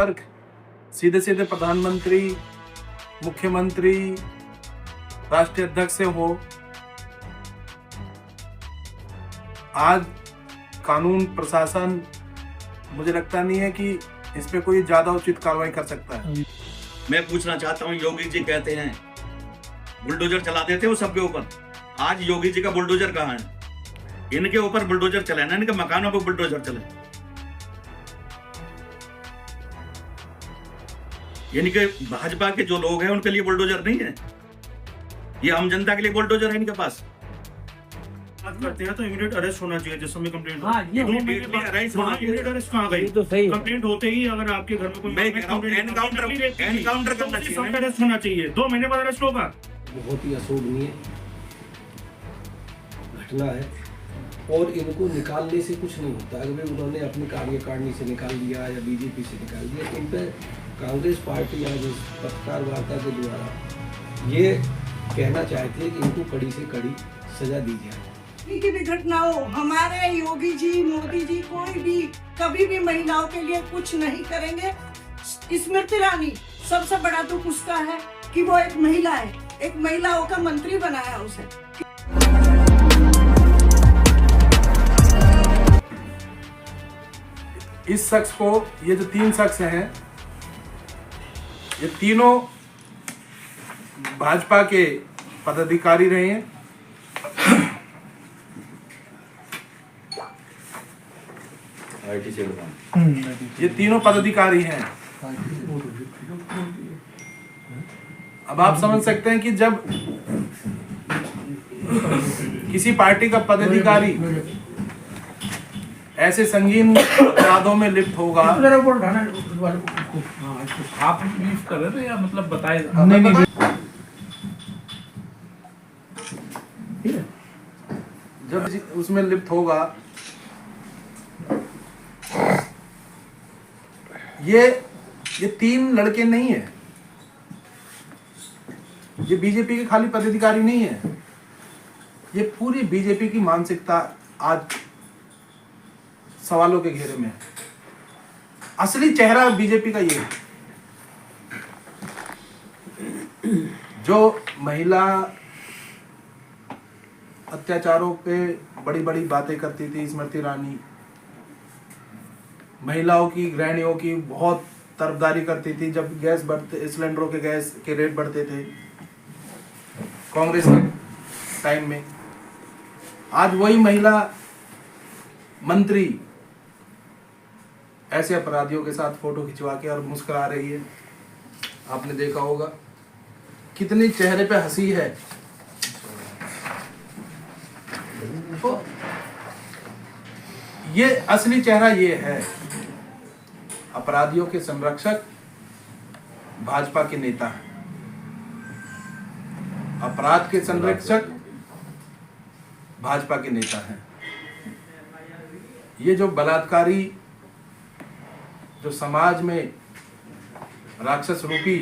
संपर्क सीधे सीधे प्रधानमंत्री, मुख्यमंत्री, राष्ट्रीय अध्यक्ष से हो। आज कानून प्रशासन मुझे लगता नहीं है कि इस पे कोई ज्यादा उचित कार्रवाई कर सकता है। मैं पूछना चाहता हूँ, योगी जी कहते हैं बुलडोजर चला देते हो सबके ऊपर। आज योगी जी का बुलडोजर कहाँ है? इनके ऊपर बुलडोजर चले ना, इनके मकानों पर बुलडोजर चले। इनके भाजपा के जो लोग हैं उनके लिए बुलडोजर नहीं है, ये आम जनता के लिए बुलडोजर है इनके पास। बात करते हैं तो इमीडिएट अरेस्ट होना चाहिए जिस समय कंप्लेंट हाँ, ये इमीडिएट अरेस्ट कहाँ गई? तो सही कंप्लेंट होते ही अगर आपके घर में कोई एनकाउंटर करना चाहिए, अरेस्ट होना चाहिए। 2 महीने बाद अरेस्ट होगा। बहुत ही अशोभनीय घटना है और इनको निकालने से कुछ नहीं होता। अगर उन्होंने अपनी कार्यकारिणी से निकाल दिया या बीजेपी से निकाल दिया, इन पर कांग्रेस पार्टी आज इस पत्रकार वार्ता के द्वारा ये कहना चाहती है कि इनको कड़ी से कड़ी सजा दी जाए। की भी घटना हो, हमारे योगी जी, मोदी जी कोई भी कभी भी महिलाओं के लिए कुछ नहीं करेंगे। स्मृति ईरानी, सबसे बड़ा दुख उसका है कि वो एक महिला है, एक महिलाओं का मंत्री बनाया उसे। इस शख्स को, ये जो 3 शख्स हैं, ये तीनों भाजपा के पदाधिकारी रहे हैं। ये तीनों पदाधिकारी हैं। अब आप समझ सकते हैं कि जब किसी पार्टी का पदाधिकारी ऐसे संगीन अपराधों में लिप्त होगा। आप ब्रीफ कर रहे थे या मतलब बताए? नहीं। जब उसमें लिप्त होगा, ये 3 लड़के नहीं है, ये बीजेपी के खाली पदाधिकारी नहीं है, ये पूरी बीजेपी की मानसिकता आज सवालों के घेरे में है। असली चेहरा बीजेपी का ये है, जो महिला अत्याचारों पे बड़ी बड़ी बातें करती थी स्मृति ईरानी, महिलाओं की, गृहिणियों की बहुत तरफदारी करती थी जब गैस बढ़ते, सिलेंडरों के गैस के रेट बढ़ते थे कांग्रेस के टाइम में। आज वही महिला मंत्री ऐसे अपराधियों के साथ फोटो खिंचवा के और मुस्कुरा रही है। आपने देखा होगा कितनी चेहरे पे हंसी है। तो ये असली चेहरा ये है। अपराधियों के संरक्षक भाजपा के नेता हैं, अपराध के संरक्षक भाजपा के नेता हैं। ये जो बलात्कारी, जो समाज में राक्षस रूपी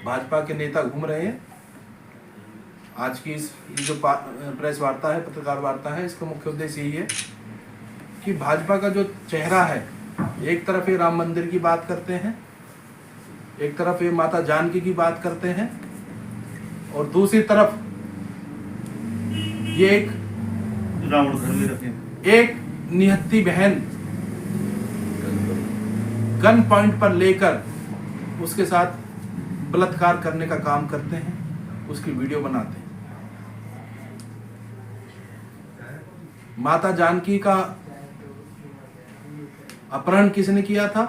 भाजपा के नेता घूम रहे हैं, आज की इस जो प्रेस वार्ता है, पत्रकार वार्ता है, इसका मुख्य उद्देश्य यही है कि भाजपा का जो चेहरा है, एक तरफ ये राम मंदिर की बात करते हैं, एक तरफ ये माता जानकी की बात करते हैं, और दूसरी तरफ ये एक रावण घर में रखे, एक निहत्ती बहन गन पॉइंट पर लेकर उसके साथ बलात्कार करने का काम करते हैं, उसकी वीडियो बनाते हैं। माता जानकी का अपहरण किसने किया था?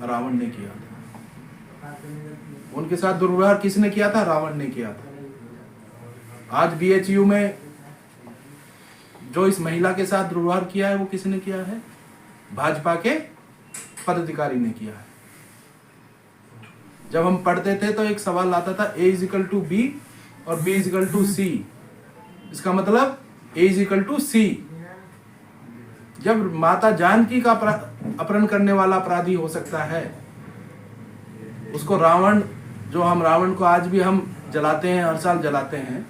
रावण ने किया था। उनके साथ दुर्व्यवहार किसने किया था? रावण ने किया था। आज बीएचयू में जो इस महिला के साथ दुर्व्यवहार किया है, वो किसने किया है? भाजपा के पदाधिकारी ने किया है। जब हम पढ़ते थे तो एक सवाल आता था A = B और B = C। इसका मतलब A = C। जब माता जानकी का अपहरण करने वाला अपराधी हो सकता है, उसको रावण, जो हम रावण को आज भी हम जलाते हैं, हर साल जलाते हैं,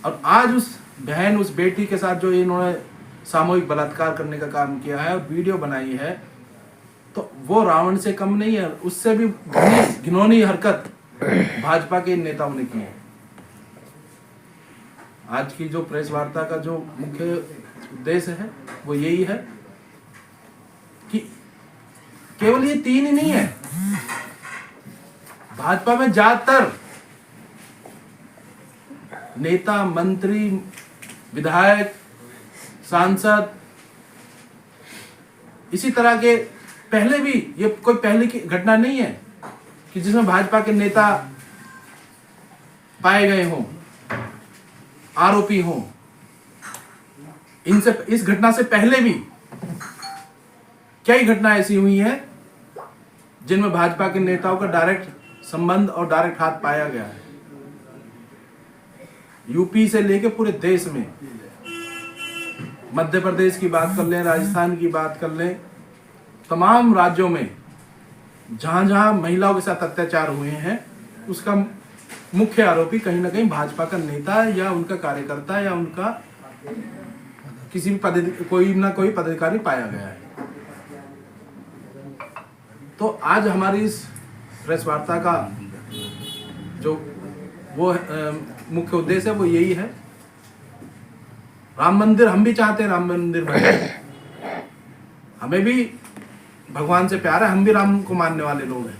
और आज उस बहन, उस बेटी के साथ जो इन्होंने सामूहिक बलात्कार करने का काम किया है और वीडियो बनाई है, तो वो रावण से कम नहीं है, उससे भी घिनौनी हरकत भाजपा के नेताओं ने की है। आज की जो प्रेस वार्ता का जो मुख्य उद्देश्य है वो यही है कि केवल ये 3 ही नहीं है, भाजपा में ज्यादातर नेता, मंत्री, विधायक, सांसद, इसी तरह के पहले भी, ये कोई पहले की घटना नहीं है कि जिसमें भाजपा के नेता पाए गए हों, आरोपी हों। इनसे, इस घटना से पहले भी कई घटना ऐसी हुई हैं जिनमें भाजपा के नेताओं का डायरेक्ट संबंध और डायरेक्ट हाथ पाया गया है। यूपी से लेकर पूरे देश में, मध्य प्रदेश की बात कर लें, राजस्थान की बात कर लें, तमाम राज्यों में जहां जहां महिलाओं के साथ अत्याचार हुए हैं, उसका मुख्य आरोपी कहीं ना कहीं भाजपा का नेता या उनका कार्यकर्ता या उनका किसी भी कोई ना कोई पदाधिकारी पाया गया है। तो आज हमारी इस प्रेस वार्ता का जो वो मुख्य उद्देश्य है वो यही है। राम मंदिर, हम भी चाहते हैं राम मंदिर बने, हमें भी भगवान से प्यार है, हम भी राम को मानने वाले लोग हैं।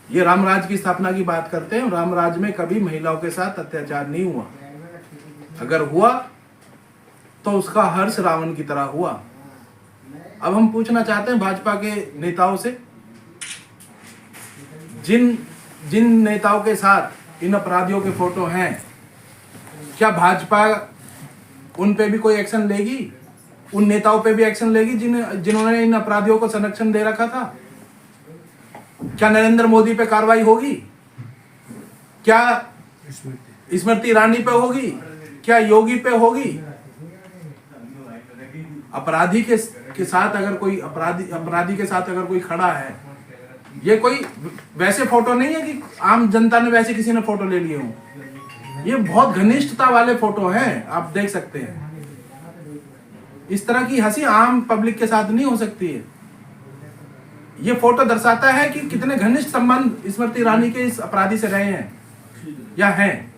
ये राम राज की स्थापना की बात करते हैं, राम राज में कभी महिलाओं के साथ अत्याचार नहीं हुआ। अगर हुआ तो उसका हर्ष रावण की तरह हुआ। अब हम पूछना चाहते हैं भाजपा के नेताओं से, जिन नेताओं के साथ इन अपराधियों के फोटो हैं, क्या भाजपा उन पे भी कोई एक्शन लेगी? उन नेताओं पे भी एक्शन लेगी जिन्होंने इन अपराधियों को संरक्षण दे रखा था? क्या नरेंद्र मोदी पे कार्रवाई होगी? क्या स्मृति ईरानी पे होगी? क्या योगी पे होगी? अपराधी के साथ अगर कोई अपराधी के साथ अगर कोई खड़ा है, ये कोई वैसे फोटो नहीं है कि आम जनता ने वैसे किसी ने फोटो ले लिए हों। ये बहुत घनिष्ठता वाले फोटो हैं, आप देख सकते हैं। इस तरह की हंसी आम पब्लिक के साथ नहीं हो सकती है। ये फोटो दर्शाता है कि कितने घनिष्ठ संबंध स्मृति ईरानी के इस अपराधी से रहे हैं या हैं।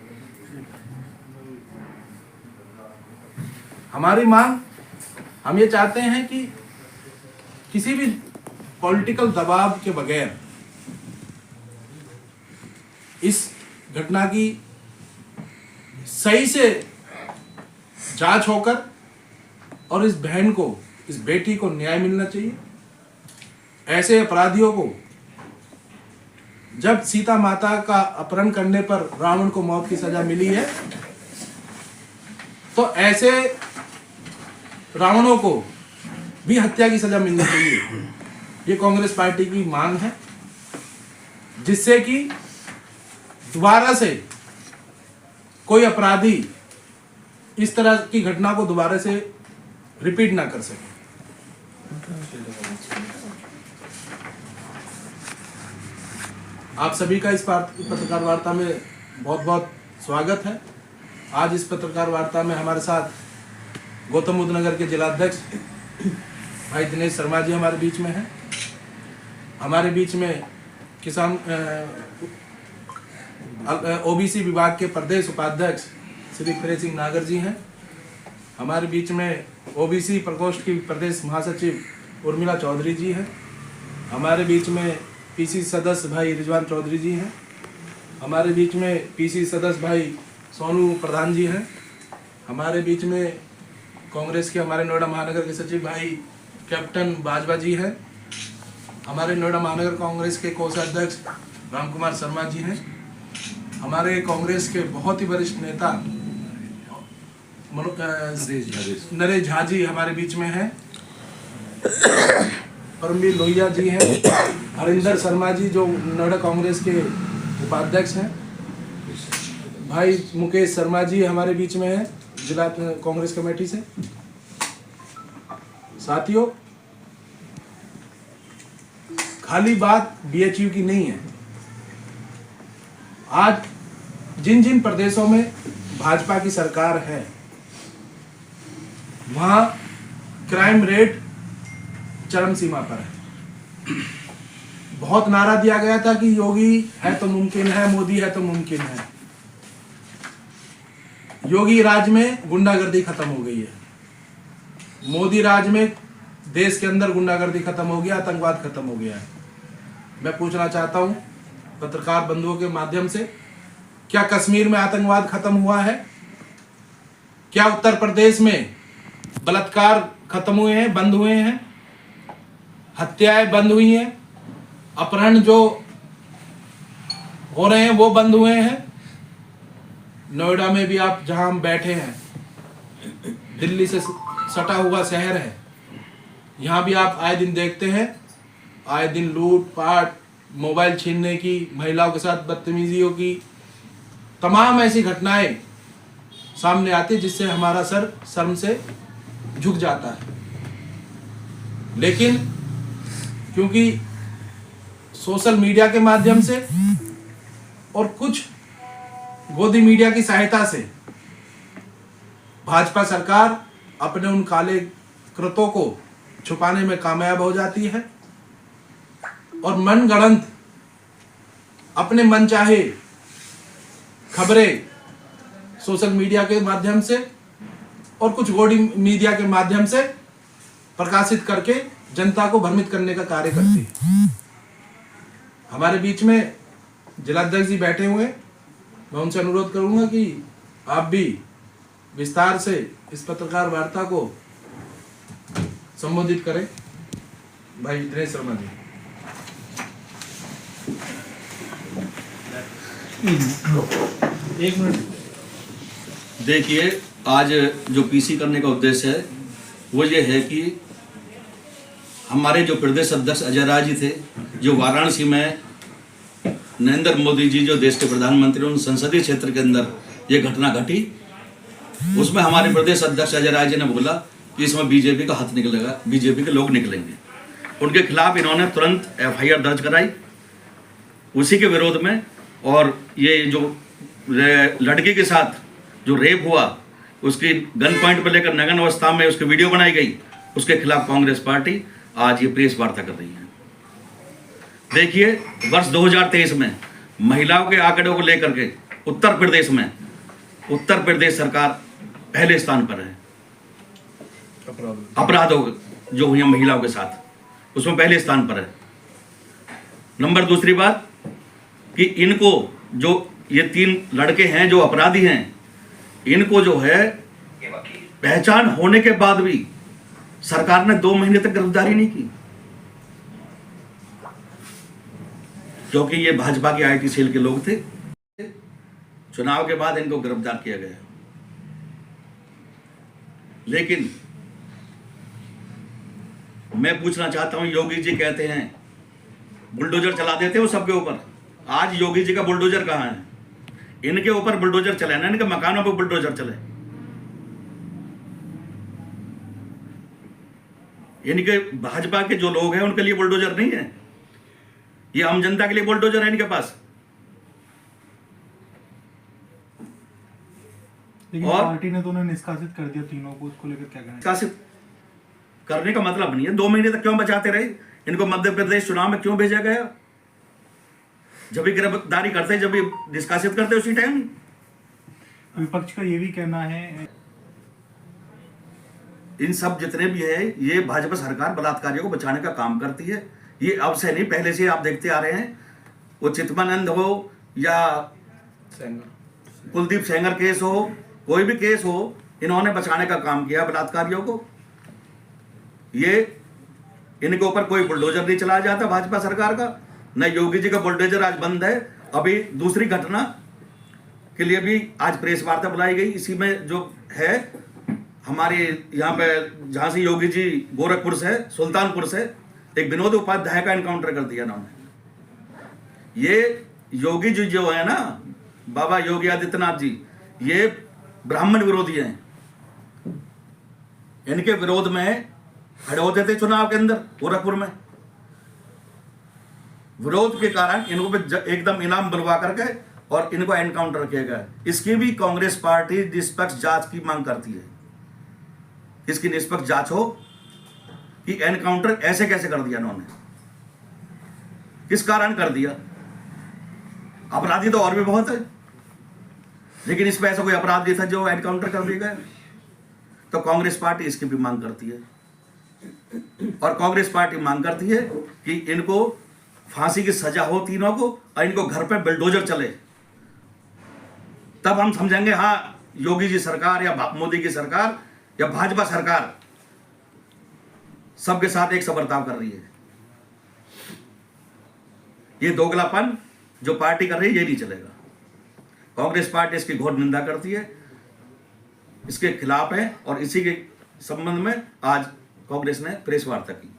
हमारी मांग, हम ये चाहते हैं कि किसी भी पॉलिटिकल दबाव के बगैर इस घटना की सही से जांच होकर और इस बहन को, इस बेटी को न्याय मिलना चाहिए। ऐसे अपराधियों को, जब सीता माता का अपहरण करने पर रावण को मौत की सजा मिली है, तो ऐसे रावणों को भी हत्या की सजा मिलनी चाहिए। ये कांग्रेस पार्टी की मांग है, जिससे कि दोबारा से कोई अपराधी इस तरह की घटना को दोबारा से रिपीट ना कर सके। आप सभी का इस पत्रकार वार्ता में बहुत बहुत स्वागत है। आज इस पत्रकार वार्ता में हमारे साथ गौतम बुद्ध नगर के जिलाध्यक्ष भाई दिनेश शर्मा जी हमारे बीच में हैं। हमारे बीच में किसान ओबीसी विभाग के प्रदेश उपाध्यक्ष श्री प्रेम सिंह नागर जी हैं। हमारे बीच में ओबीसी प्रकोष्ठ की प्रदेश महासचिव उर्मिला चौधरी जी हैं। हमारे बीच में पीसी सदस्य भाई रिजवान चौधरी जी हैं। हमारे बीच में पीसी सदस्य भाई सोनू प्रधान जी हैं। हमारे बीच में कांग्रेस के हमारे नोएडा महानगर के सचिव भाई कैप्टन बाजवा जी हैं। हमारे नोएडा महानगर कांग्रेस के कोषाध्यक्ष राम कुमार शर्मा जी हैं। हमारे कांग्रेस के बहुत ही वरिष्ठ नेता नरेश झा जी हमारे बीच में हैं। परमवीर लोहिया जी हैं। हरिंदर शर्मा जी जो नोएडा कांग्रेस के उपाध्यक्ष हैं। भाई मुकेश शर्मा जी हमारे बीच में हैं जिला कांग्रेस कमेटी से। साथियों, खाली बात बीएचयू की नहीं है। आज जिन जिन प्रदेशों में भाजपा की सरकार है, वहां क्राइम रेट चरम सीमा पर है। बहुत नारा दिया गया था कि योगी है तो मुमकिन है, मोदी है तो मुमकिन है। योगी राज में गुंडागर्दी खत्म हो गई है, मोदी राज में देश के अंदर गुंडागर्दी खत्म हो गया, आतंकवाद खत्म हो गया है। मैं पूछना चाहता हूं पत्रकार बंधुओं के माध्यम से, क्या कश्मीर में आतंकवाद खत्म हुआ है? क्या उत्तर प्रदेश में बलात्कार खत्म हुए हैं, बंद हुए हैं? हत्याएं बंद हुई हैं? अपहरण जो हो रहे हैं वो बंद हुए हैं? नोएडा में भी आप जहां हम बैठे हैं, दिल्ली से सटा हुआ शहर है, यहाँ भी आप आए दिन देखते हैं, आए दिन लूट पाट, मोबाइल छीनने की, महिलाओं के साथ बदतमीजियों की तमाम ऐसी घटनाएं सामने आती जिससे हमारा सर शर्म से झुक जाता है। लेकिन क्योंकि सोशल मीडिया के माध्यम से और कुछ गोदी मीडिया की सहायता से भाजपा सरकार अपने उन काले कृत्यों को छुपाने में कामयाब हो जाती है और मनगढ़ंत अपने मनचाहे खबरें सोशल मीडिया के माध्यम से और कुछ गोदी मीडिया के माध्यम से प्रकाशित करके जनता को भ्रमित करने का कार्य करती है। हमारे बीच में जिलाध्यक्ष जी बैठे हुए, मैं उनसे अनुरोध करूंगा कि आप भी विस्तार से इस पत्रकार वार्ता को संबोधित करें। भाई दिनेश शर्मा जी। एक मिनट। देखिए, आज जो पीसी करने का उद्देश्य है वो ये है कि हमारे जो प्रदेश अध्यक्ष अजय राय जी थे, जो वाराणसी में नरेंद्र मोदी जी जो देश के प्रधानमंत्री, उन संसदीय क्षेत्र के अंदर ये घटना घटी, उसमें हमारे प्रदेश अध्यक्ष अजय राय जी ने बोला कि इसमें बीजेपी का हाथ निकलेगा, बीजेपी के लोग निकलेंगे। उनके खिलाफ इन्होंने तुरंत एफआईआर दर्ज कराई उसी के विरोध में। और ये जो लड़की के साथ जो रेप हुआ, उसकी गन पॉइंट पर लेकर नग्न अवस्था में उसकी वीडियो बनाई गई, उसके खिलाफ कांग्रेस पार्टी आज ये प्रेस वार्ता कर रही है। देखिए, वर्ष 2023 में महिलाओं के आंकड़ों को लेकर के उत्तर प्रदेश सरकार पहले स्थान पर है। अपराधों जो हुए महिलाओं के साथ, उसमें पहले स्थान पर है। नंबर दूसरी बात कि इनको जो ये 3 लड़के हैं जो अपराधी हैं, इनको जो है पहचान होने के बाद भी सरकार ने 2 महीने तक गिरफ्तारी नहीं की, क्योंकि ये भाजपा के आईटी सेल के लोग थे। चुनाव के बाद इनको गिरफ्तार किया गया। लेकिन मैं पूछना चाहता हूं, योगी जी कहते हैं बुलडोजर चला देते हो सबके ऊपर। आज योगी जी का बुलडोजर कहां है? इनके ऊपर बुलडोजर चले ना, इनके मकानों पर बुलडोजर चले। इनके भाजपा के जो लोग हैं उनके लिए बुलडोजर नहीं है, ये आम जनता के लिए बुलडोजर है इनके पास। लेकिन और पार्टी ने तो उन्हें निष्कासित कर दिया तीनों को, उसको लेकर क्या कहना है? निष्कासित करने का मतलब नहीं है। 2 महीने तक क्यों बचाते रहे इनको? मध्य प्रदेश चुनाव में क्यों भेजा गया? जब भी गिरफ्तारी करते, जब भी निष्कासित करते उसी टाइम। विपक्ष का ये भी कहना है, इन सब जितने भी है, ये भाजपा सरकार बलात्कारियों को बचाने का काम करती है। ये अब से नहीं, पहले से आप देखते आ रहे हैं। वो चितमानंद हो या कुलदीप सेंगर केस हो, कोई भी केस हो, इन्होंने बचाने का काम किया बलात्कारियों को। ये इनके ऊपर कोई बुलडोजर नहीं चलाया जाता भाजपा सरकार का, न योगी जी का बुलडोजर आज बंद है। अभी दूसरी घटना के लिए भी आज प्रेस वार्ता बुलाई गई। इसी में जो है हमारे यहाँ पे, जहाँ से योगी जी गोरखपुर से, सुल्तानपुर से एक विनोद उपाध्याय का एनकाउंटर कर दिया इन्होंने। ये योगी जी जो है ना, बाबा योगी आदित्यनाथ जी, ये ब्राह्मण विरोधी हैं। इनके विरोध में खड़े होते थे चुनाव के अंदर गोरखपुर में। विरोध के कारण इनको पे एकदम इनाम बुलवा करके और इनको एनकाउंटर किया गया। इसकी भी कांग्रेस पार्टी निष्पक्ष जांच की मांग करती है। इसकी निष्पक्ष जांच हो कि एनकाउंटर ऐसे कैसे कर दिया इन्होंने, किस कारण कर दिया। अपराधी तो और भी बहुत है, लेकिन इसमें ऐसा कोई अपराध नहीं था जो एनकाउंटर कर दिया गया। तो कांग्रेस पार्टी इसकी भी मांग करती है, और कांग्रेस पार्टी मांग करती है कि इनको फांसी की सजा हो तीनों को, और इनको घर पे बुलडोजर चले, तब हम समझेंगे हाँ योगी जी सरकार या मोदी की सरकार या भाजपा सरकार सबके साथ एक सा बर्ताव कर रही है। ये दोगलापन जो पार्टी कर रही है ये नहीं चलेगा। कांग्रेस पार्टी इसकी घोर निंदा करती है, इसके खिलाफ है, और इसी के संबंध में आज कांग्रेस ने प्रेस वार्ता की।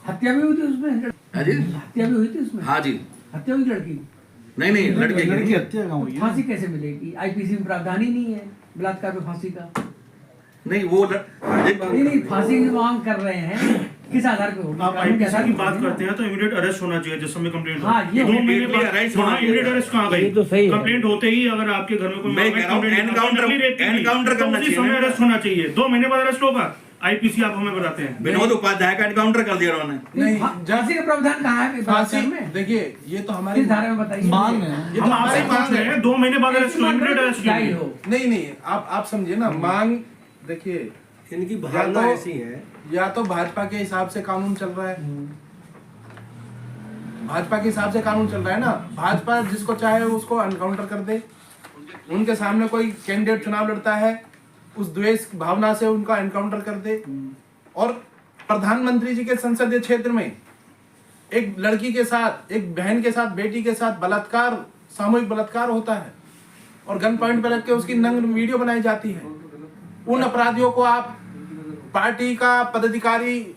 हत्या भी हुई थी उसमें? हाँ जी, हत्या भी हुई थी उसमें? हाँ जी। हत्या हुई लड़की? नहीं, लड़के की लड़की हत्या कहाँ हुई? फांसी कैसे मिलेगी? आईपीसी में प्रावधान ही नहीं है बलात्कार पे फांसी का। नहीं, वो नहीं, फांसी की मांग कर रहे हैं, किस आधार पे होगी? आप आईपीसी की बात करते हैं तो इमीडिएट अरेस्ट होना चाहिए जिस समय कंप्लेंट हो। हाँ, ये 2 महीने बाद अरेस्ट होना चाहिए। इमीडिएट अरेस्ट कहाँ गई? तो सही है। कंप्लेंट होते ही अगर आपके घर में कोई मैं कह रहा हूं, एनकाउंटर करना उसी चाहिए। समय अरेस्ट होना चाहिए। 2 महीने बाद अरेस्ट होगा। आईपीसी आप हमें बताते हैं। विनोद उपाध्याय का एनकाउंटर कर दिया उन्होंने। नहीं, फांसी का प्रावधान कहाँ है फांसी बलात्कार में? देखिए, ये तो हमारी किस धारा में बताइए? मांग है, ये तो हम आपसे हमारी मांग पूछ रहे है। हैं 2 महीने बाद अरेस्ट हो, इमीडिएट अरेस्ट जाहिर हो। हो। नहीं, आप समझिए ना, मांग देखिए, इनकी भावना ऐसी है। या तो भाजपा के हिसाब से कानून चल रहा है, भाजपा के हिसाब से कानून चल रहा है ना। भाजपा जिसको चाहे उसको एनकाउंटर कर दे, उनके सामने कोई कैंडिडेट चुनाव लड़ता है, उस द्वेष भावना से उनका एनकाउंटर कर दे। और प्रधानमंत्री जी के संसदीय क्षेत्र में एक लड़की के साथ, एक बहन के साथ, बेटी के साथ बलात्कार, सामूहिक बलात्कार होता है, और गन पॉइंट पर रख के उसकी नग्न वीडियो बनाई जाती है। उन अपराधियों को आप पार्टी का पदाधिकारी,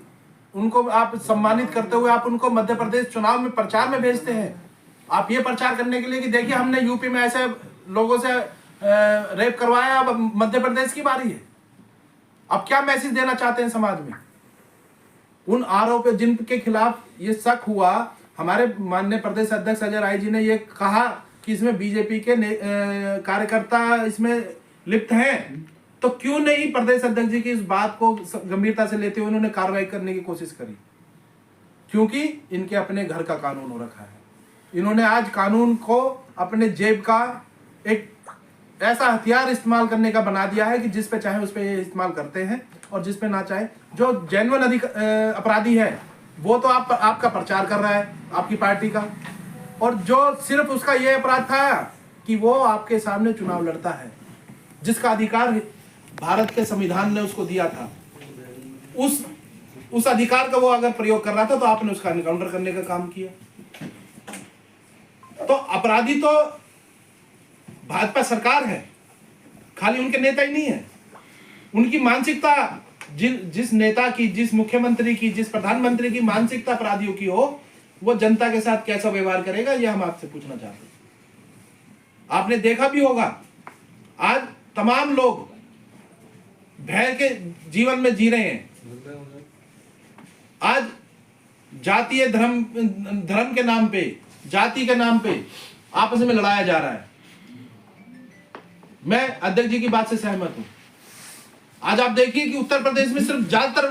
उनको आप सम्मानित करते हुए आप उनको मध्य प्रदेश चुनाव में प्रचार में भेजते हैं। आप ये प्रचार करने के लिए कि देखिए हमने यूपी में ऐसे लोगों से रेप करवाया, अब मध्य प्रदेश की बारी है। अब क्या मैसेज देना चाहते हैं समाज में? उन आरोपों जिनके खिलाफ ये शक हुआ, हमारे माननीय प्रदेश अध्यक्ष अजय राय जी ने ये कहा कि इसमें बीजेपी के कार्यकर्ता इसमें लिप्त हैं, तो क्यों नहीं प्रदेश अध्यक्ष जी की इस बात को गंभीरता से लेते हुए उन्होंने कार्रवाई करने की कोशिश करी? क्योंकि इनके अपने घर का कानून हो रखा है। इन्होंने आज कानून को अपने जेब का एक ऐसा हथियार इस्तेमाल करने का बना दिया है कि जिस पे चाहे उस पे इस्तेमाल करते हैं, और जिस पे ना चाहे। जो जेन्युइन अपराधी है वो तो आपका प्रचार कर रहा है, आपकी पार्टी का, और जो सिर्फ उसका ये अपराध था कि वो आपके सामने चुनाव लड़ता है, जिसका अधिकार भारत के संविधान ने उसको दिया था, उस अधिकार का वो अगर प्रयोग कर रहा था तो आपने उसका एनकाउंटर करने का काम किया। तो अपराधी तो भाजपा सरकार है, खाली उनके नेता ही नहीं है। उनकी मानसिकता, जिस नेता की, जिस मुख्यमंत्री की, जिस प्रधानमंत्री की मानसिकता अपराधियों की हो, वो जनता के साथ कैसा व्यवहार करेगा, ये हम आपसे पूछना चाहते हैं। आपने देखा भी होगा, आज तमाम लोग भय के जीवन में जी रहे हैं। आज जातीय धर्म के नाम पे, जाति के नाम पे आपस में लड़ाया जा रहा है। मैं अध्यक्ष जी की बात से सहमत हूं। आज आप देखिए कि उत्तर प्रदेश में सिर्फ ज्यादातर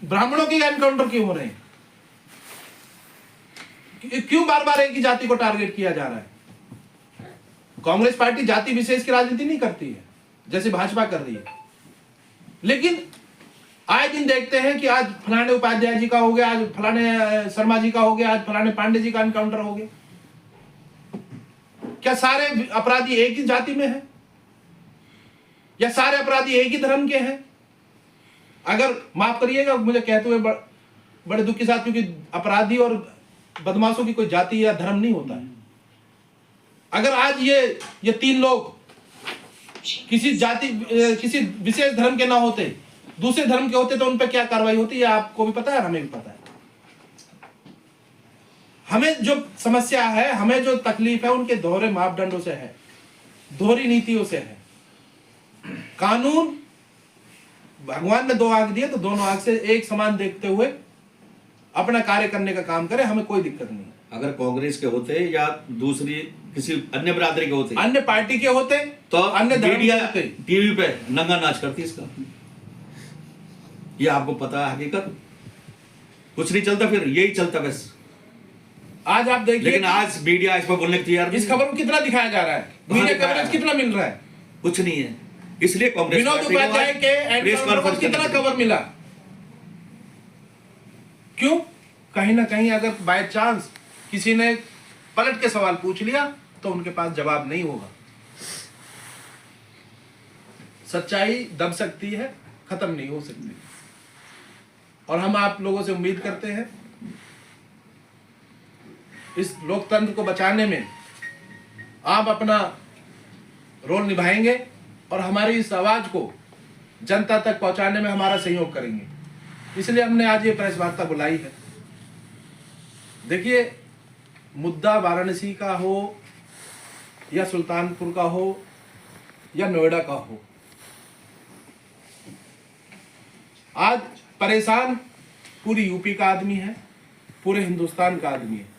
ब्राह्मणों के एनकाउंटर क्यों हो रहे हैं? क्यों बार बार एक ही जाति को टारगेट किया जा रहा है? कांग्रेस पार्टी जाति विशेष की राजनीति नहीं करती है जैसे भाजपा कर रही है, लेकिन आए दिन देखते हैं कि आज फलाने उपाध्याय जी का हो गया, आज फलाने शर्मा जी का हो गया, आज फलाने पांडे जी का एनकाउंटर हो गया। क्या सारे अपराधी एक ही जाति में हैं, या सारे अपराधी एक ही धर्म के हैं? अगर माफ करिएगा मुझे कहते हुए बड़े दुख के साथ, क्योंकि अपराधी और बदमाशों की कोई जाति या धर्म नहीं होता है। अगर आज ये 3 लोग किसी जाति, किसी विशेष धर्म के ना होते, दूसरे धर्म के होते, तो उन पर क्या कार्रवाई होती है आपको भी पता है, हमें भी पता है। हमें जो समस्या है, हमें जो तकलीफ है, उनके दोहरे मापदंडों से है, दोहरी नीतियों से है। कानून, भगवान ने 2 आंख दिए तो दोनों आंख से एक समान देखते हुए अपना कार्य करने का काम करे, हमें कोई दिक्कत नहीं। अगर कांग्रेस के होते या दूसरी किसी अन्य बिरादरी के होते, अन्य पार्टी के होते, तो अन्य धर्म के मीडिया होते, टीवी पे नंगा नाच करती इसका। ये आपको पता है हकीकत? कुछ नहीं चलता, फिर यही चलता बस। आज आप देखिए, लेकिन आज मीडिया इस पर बोलने को तैयार इस खबर को कितना दिखाया जा रहा है, मीडिया कवरेज कितना मिल रहा है? कुछ नहीं है। इसलिए कांग्रेस विनोद उपाध्याय के एंकर को कितना कवर मिला? क्यों? कहीं ना कहीं अगर बाय चांस किसी ने पलट के सवाल पूछ लिया तो उनके पास जवाब नहीं होगा। सच्चाई दब सकती है, खत्म नहीं हो सकती। और हम आप लोगों से उम्मीद करते हैं इस लोकतंत्र को बचाने में आप अपना रोल निभाएंगे और हमारी इस आवाज को जनता तक पहुंचाने में हमारा सहयोग करेंगे। इसलिए हमने आज ये प्रेस वार्ता बुलाई है। देखिए, मुद्दा वाराणसी का हो या सुल्तानपुर का हो या नोएडा का हो, आज परेशान पूरी यूपी का आदमी है, पूरे हिंदुस्तान का आदमी है।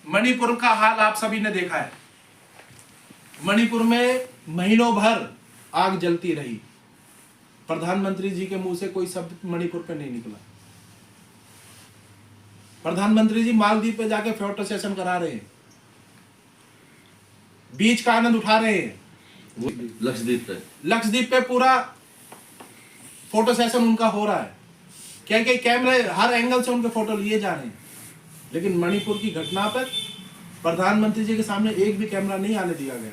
मणिपुर का हाल आप सभी ने देखा है। मणिपुर में महीनों भर आग जलती रही, प्रधानमंत्री जी के मुंह से कोई शब्द मणिपुर पे नहीं निकला। प्रधानमंत्री जी मालदीव पे जाके फोटो सेशन करा रहे हैं, बीच का आनंद उठा रहे हैं। लक्षद्वीप पे पूरा फोटो सेशन उनका हो रहा है, क्या क्या कैमरे हर एंगल से उनके फोटो लिए जा रहे हैं। लेकिन मणिपुर की घटना पर प्रधानमंत्री जी के सामने एक भी कैमरा नहीं आने दिया गया।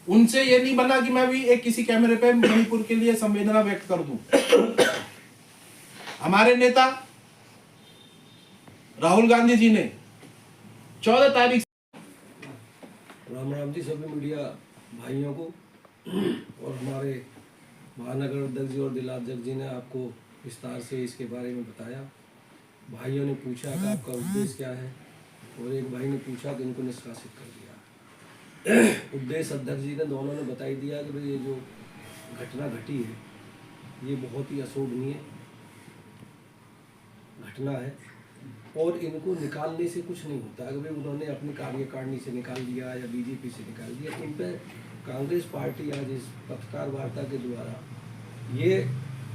उनसे ये नहीं बना कि मैं भी एक किसी कैमरे पे मणिपुर के लिए संवेदना व्यक्त कर दूं। हमारे नेता राहुल गांधी जी ने 14 तारीख राम जी सभी मीडिया भाइयों को और हमारे महानगर अध्यक्ष जी और दिलाध्यक्ष जी ने आपको विस्तार से इसके बारे में बताया। भाइयों ने पूछा कि आपका उद्देश्य क्या है, और एक भाई ने पूछा कि इनको निष्कासित कर दिया। उद्देश्य अध्यक्ष जी ने दोनों ने बताई दिया कि भाई ये जो घटना घटी है ये बहुत ही अशोभनीय घटना है और इनको निकालने से कुछ नहीं होता। अगर भाई उन्होंने अपनी कार्यकारिणी से निकाल दिया या बीजेपी से निकाल दिया, इन पर कांग्रेस पार्टी आज इस पत्रकार वार्ता के द्वारा ये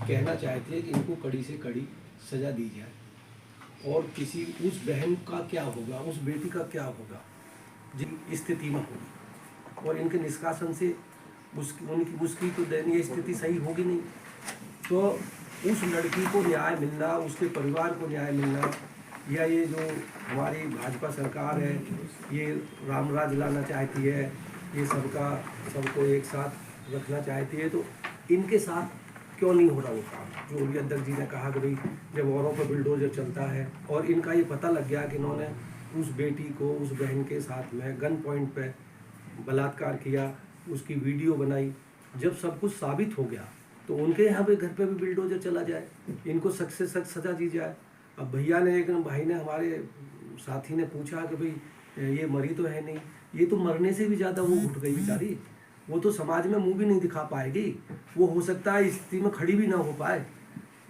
कहना चाहती है कि इनको कड़ी से कड़ी सजा दी जाए। और किसी उस बहन का क्या होगा, उस बेटी का क्या होगा जिन स्थिति में होगी, और इनके निष्कासन से उसकी तो दयनीय स्थिति सही होगी नहीं। तो उस लड़की को न्याय मिलना, उसके परिवार को न्याय मिलना, या ये जो हमारी भाजपा सरकार है ये रामराज लाना चाहती है, ये सबको एक साथ रखना चाहती है, तो इनके साथ क्यों नहीं हो रहा वो काम? जो भी अध्यक्ष जी ने कहा कि भाई जब औरों पर बुलडोजर चलता है और इनका ये पता लग गया कि इन्होंने उस बेटी को, उस बहन के साथ में गन पॉइंट पे बलात्कार किया, उसकी वीडियो बनाई, जब सब कुछ साबित हो गया तो उनके यहाँ पे घर पे भी बुलडोजर चला जाए, इनको सख्त से सख्त सजा दी जाए। अब भैया ने, एक भाई ने, हमारे साथी ने पूछा कि भाई ये मरी तो है नहीं, ये तो मरने से भी ज़्यादा वो उठ गई बेचारी, वो तो समाज में मुंह भी नहीं दिखा पाएगी, वो हो सकता है स्थिति में खड़ी भी ना हो पाए।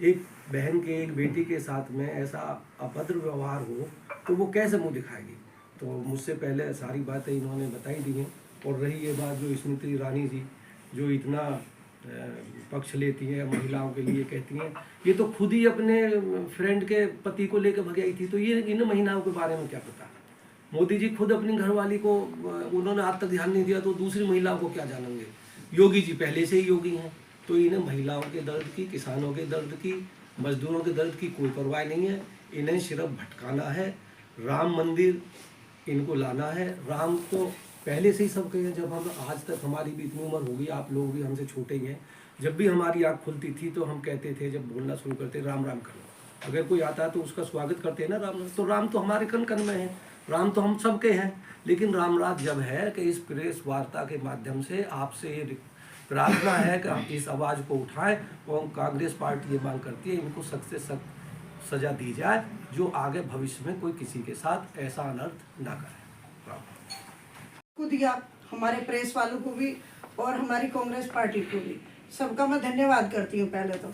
एक बहन के, एक बेटी के साथ में ऐसा अभद्र व्यवहार हो तो वो कैसे मुंह दिखाएगी? तो मुझसे पहले सारी बातें इन्होंने बताई दी हैं। और रही ये बात जो स्मृति ईरानी जी जो इतना पक्ष लेती हैं महिलाओं के लिए, कहती हैं ये तो खुद ही अपने फ्रेंड के पति को लेकर भगाई थी, तो ये इन महिलाओं के बारे में क्या पता? मोदी जी खुद अपनी घरवाली को उन्होंने आज तक ध्यान नहीं दिया, तो दूसरी महिलाओं को क्या जानेंगे? योगी जी पहले से ही योगी हैं, तो इन्हें महिलाओं के दर्द की, किसानों के दर्द की, मजदूरों के दर्द की कोई परवाह नहीं है। इन्हें सिर्फ भटकाना है, राम मंदिर इनको लाना है। राम तो पहले से ही सब कहे, जब हम आज तक हमारी भी इतनी उम्र होगी, आप लोग भी हमसे छोटे ही हैं, जब भी हमारी आँख खुलती थी तो हम कहते थे, जब बोलना शुरू करते, राम राम करो। अगर कोई आता है तो उसका स्वागत करते हैं ना, राम। तो राम तो हमारे कन कन में है, राम तो हम सबके हैं। लेकिन रामराज जब है कि इस प्रेस वार्ता के माध्यम से आपसे ये प्रार्थना है कि आप इस आवाज़ को उठाएं, और कांग्रेस पार्टी ये मांग करती है इनको सख्त से सख्त सजा दी जाए, जो आगे भविष्य में कोई किसी के साथ ऐसा अनर्थ ना करे। को दिया, हमारे प्रेस वालों को भी और हमारी कांग्रेस पार्टी को भी, सबका मैं धन्यवाद करती हूँ पहले तो।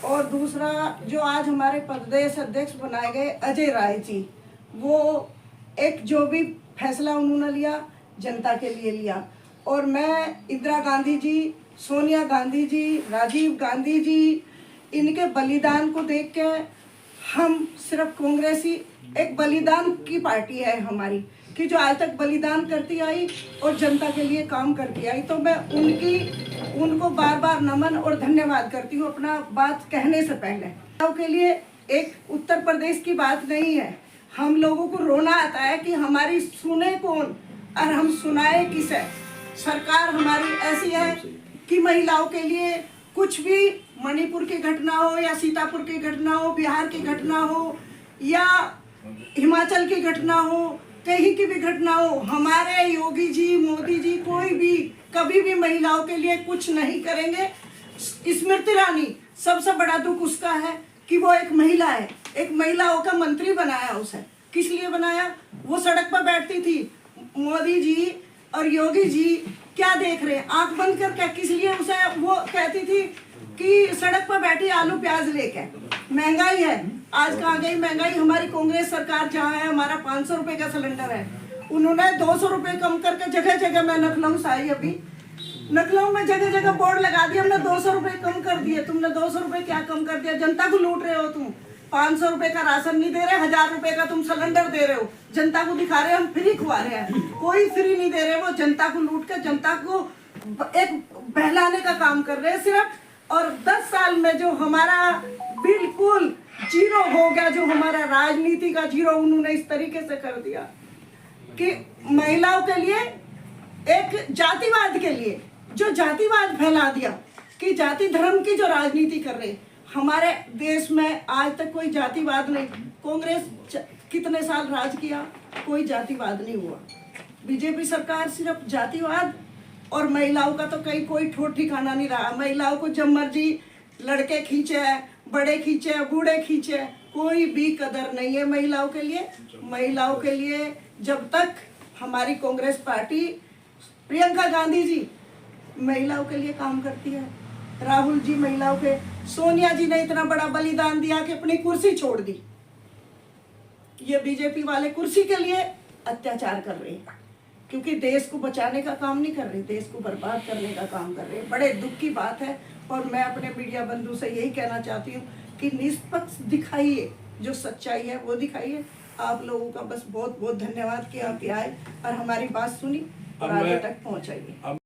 और दूसरा, जो आज हमारे प्रदेश अध्यक्ष बनाए गए अजय राय जी, वो एक जो भी फैसला उन्होंने लिया जनता के लिए लिया, और मैं इंदिरा गांधी जी, सोनिया गांधी जी, राजीव गांधी जी, इनके बलिदान को देख के हम सिर्फ कांग्रेसी एक बलिदान की पार्टी है हमारी, कि जो आज तक बलिदान करती आई और जनता के लिए काम करती आई। तो मैं उनको बार बार नमन और धन्यवाद करती हूँ अपना बात कहने से पहले। के लिए एक उत्तर प्रदेश की बात नहीं है, हम लोगों को रोना आता है कि हमारी सुने कौन और हम सुनाए किसे। सरकार हमारी ऐसी है कि महिलाओं के लिए कुछ भी, मणिपुर की घटना हो या सीतापुर की घटना हो, बिहार की घटना हो या हिमाचल की घटना हो, कहीं की भी घटना हो, हमारे योगी जी, मोदी जी कोई भी कभी भी महिलाओं के लिए कुछ नहीं करेंगे। स्मृति ईरानी, सबसे बड़ा दुख उसका है कि वो एक महिला है, एक महिलाओं का मंत्री बनाया उसे। किस लिए बनाया? वो सड़क पर बैठती थी। मोदी जी और योगी जी क्या देख रहे हैं आंख बंद करके? किस लिए उसे वो कहती थी कि सड़क पर बैठी आलू प्याज लेके। महंगाई है, आज कहाँ गई महंगाई? हमारी कांग्रेस सरकार जहाँ है, हमारा 500 रुपए का सिलेंडर है, उन्होंने 200 रुपए कम करके जगह जगह, मैं नखलऊ से आई अभी, नखलऊ में जगह जगह बोर्ड लगा दिया, हमने 200 रुपए कम कर दिए। तुमने 200 रुपए क्या कम कर दिया? जनता को लूट रहे हो तुम। 500 रुपए का राशन नहीं दे रहे, 1000 रुपए का तुम सिलेंडर दे रहे हो, जनता को दिखा रहे हैं हम फ्री खुआ रहे हैं। कोई फ्री नहीं दे रहे, वो जनता को लूट कर जनता को एक बहलाने का काम कर रहे हैं सिर्फ। और 10 साल में जो हमारा बिल्कुल जीरो हो गया, जो हमारा राजनीति का जीरो उन्होंने इस तरीके से कर दिया कि महिलाओं के लिए, एक जातिवाद के लिए जो जातिवाद फैला दिया कि जाति धर्म की जो राजनीति कर रहे। हमारे देश में आज तक कोई जातिवाद नहीं। कांग्रेस कितने साल राज किया, कोई जातिवाद नहीं हुआ। बीजेपी सरकार सिर्फ जातिवाद, और महिलाओं का तो कहीं कोई ठोर ठिकाना नहीं रहा। महिलाओं को जब मर्जी लड़के खींचे, बड़े खींचे, बूढ़े खींचे, कोई भी कदर नहीं है महिलाओं के लिए। महिलाओं के लिए जब तक हमारी कांग्रेस पार्टी, प्रियंका गांधी जी महिलाओं के लिए काम करती है, राहुल जी महिलाओं के, सोनिया जी ने इतना बड़ा बलिदान दिया कि अपनी कुर्सी छोड़ दी। ये बीजेपी वाले कुर्सी के लिए अत्याचार कर रहे हैं, क्योंकि देश को बचाने का काम नहीं कर रहे, देश को बर्बाद करने का काम कर रहे हैं। बड़े दुख की बात है। और मैं अपने मीडिया बंधु से यही कहना चाहती हूँ कि निष्पक्ष दिखाइए, जो सच्चाई है वो दिखाइए। आप लोगों का बस बहुत बहुत धन्यवाद कि आप आए और हमारी बात सुनी और आगे तक पहुँचाइए।